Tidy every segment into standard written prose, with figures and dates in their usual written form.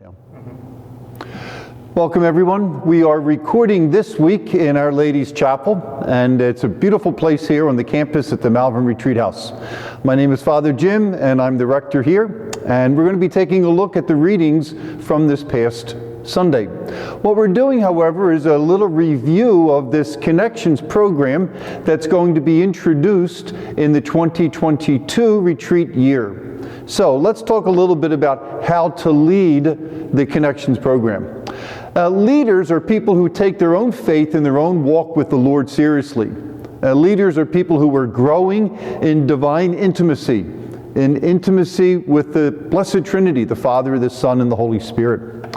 Down. Welcome everyone. We are recording this week in Our Lady's Chapel, and it's a beautiful place here on the campus at the Malvern Retreat House. My name is Father Jim, and I'm the rector here, and we're going to be taking a look at the readings from this past Sunday. What we're doing, however, is a little review of this Connections program that's going to be introduced in the 2022 retreat year. So let's talk a little bit about how to lead the Connections program. Leaders are people who take their own faith and their own walk with the Lord seriously. Leaders are people who are growing in divine intimacy with the Blessed Trinity, the Father, the Son, and the Holy Spirit.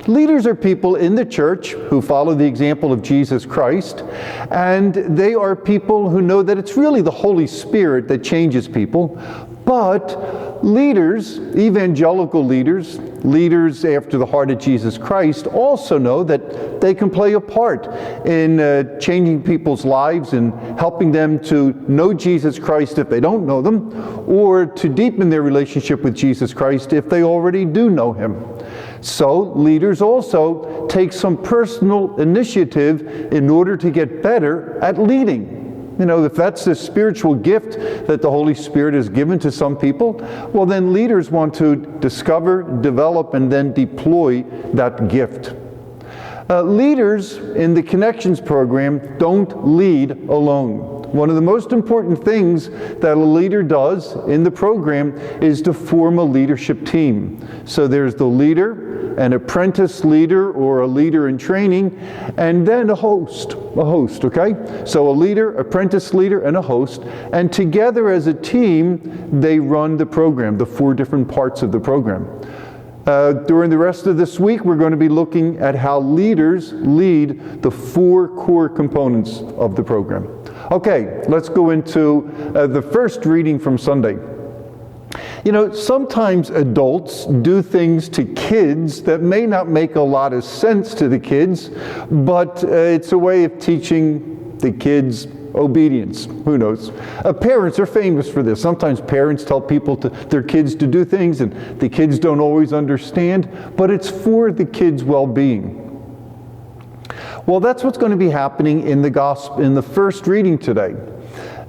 Leaders are people in the church who follow the example of Jesus Christ, and they are people who know that it's really the Holy Spirit that changes people. But leaders, evangelical leaders, leaders after the heart of Jesus Christ, also know that they can play a part in changing people's lives and helping them to know Jesus Christ if they don't know them, or to deepen their relationship with Jesus Christ if they already do know Him. So leaders also take some personal initiative in order to get better at leading. You know, if that's the spiritual gift that the Holy Spirit has given to some people, well then leaders want to discover, develop, and then deploy that gift. Leaders in the Connections program don't lead alone. One of the most important things that a leader does in the program is to form a leadership team. So there's the leader, an apprentice leader or a leader in training, and then a host, okay? So a leader, apprentice leader, and a host, and together as a team, they run the program, the 4 different parts of the program. During the rest of this week, we're going to be looking at how leaders lead the 4 core components of the program. Okay, let's go into the first reading from Sunday. You know, sometimes adults do things to kids that may not make a lot of sense to the kids, but it's a way of teaching the kids obedience. Who knows? Parents are famous for this. Sometimes parents tell their kids to do things, and the kids don't always understand, but it's for the kids' well-being. Well, that's what's going to be happening in the gospel, in the first reading today.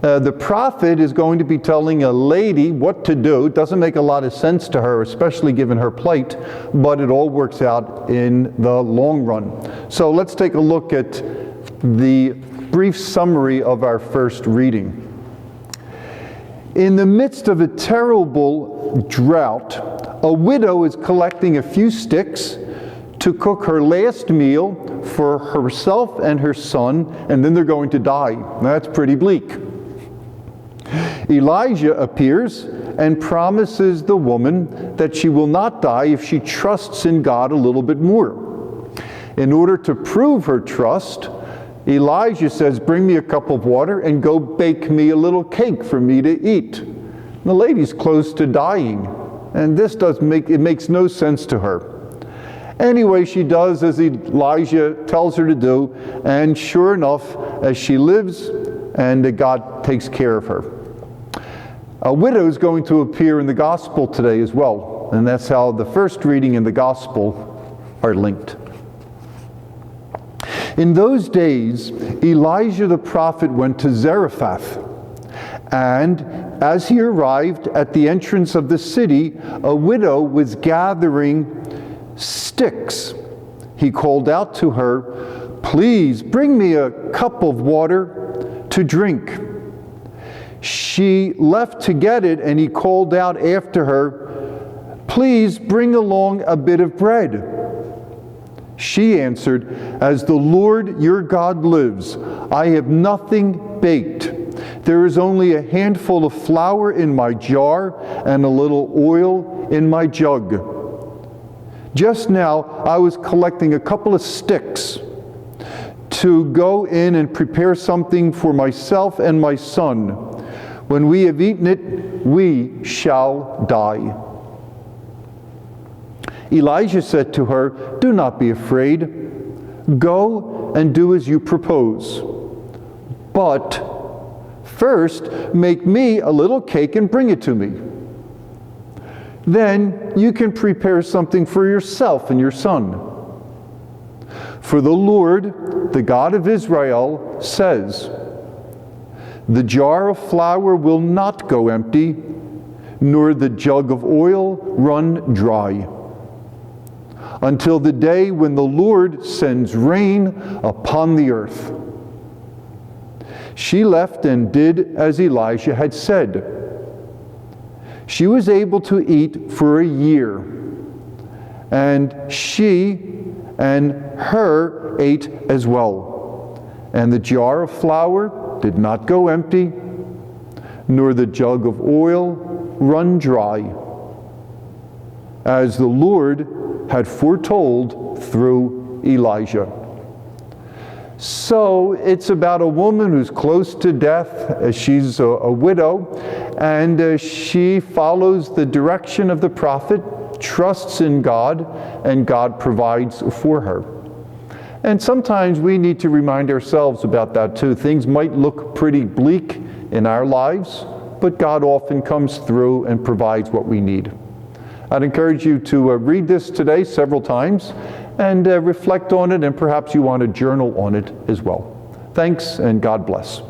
The prophet is going to be telling a lady what to do. It doesn't make a lot of sense to her, especially given her plight, but it all works out in the long run. So let's take a look at the brief summary of our first reading. In the midst of a terrible drought, a widow is collecting a few sticks to cook her last meal for herself and her son, and then they're going to die. That's pretty bleak. Elijah appears and promises the woman that she will not die if she trusts in God a little bit more. In order to prove her trust, Elijah says, "Bring me a cup of water and go bake me a little cake for me to eat." The lady's close to dying, and this makes no sense to her. Anyway, she does as Elijah tells her to do, and sure enough, as she lives, and God takes care of her. A widow is going to appear in the gospel today as well, and that's how the first reading and the gospel are linked. In those days, Elijah the prophet went to Zarephath, and as he arrived at the entrance of the city, a widow was gathering sticks. He called out to her, "Please bring me a cup of water to drink." She left to get it, and he called out after her, "Please bring along a bit of bread." She answered, "As the Lord your God lives, I have nothing baked. There is only a handful of flour in my jar and a little oil in my jug. Just now I was collecting a couple of sticks to go in and prepare something for myself and my son. When we have eaten it, we shall die." Elijah said to her, "Do not be afraid. Go and do as you propose. But first make me a little cake and bring it to me." then you can prepare something for yourself and your son. For the Lord, the God of Israel, says, the jar of flour will not go empty, nor the jug of oil run dry, until the day when the Lord sends rain upon the earth. She left and did as Elijah had said. She was able to eat for a year, and she and her ate as well. And the jar of flour did not go empty, nor the jug of oil run dry, as the Lord had foretold through Elijah. So it's about a woman who's close to death. She's a widow, and she follows the direction of the prophet, trusts in God, and God provides for her. And sometimes we need to remind ourselves about that too. Things might look pretty bleak in our lives, but God often comes through and provides what we need. I'd encourage you to read this today several times and reflect on it, and perhaps you want to journal on it as well. Thanks, and God bless.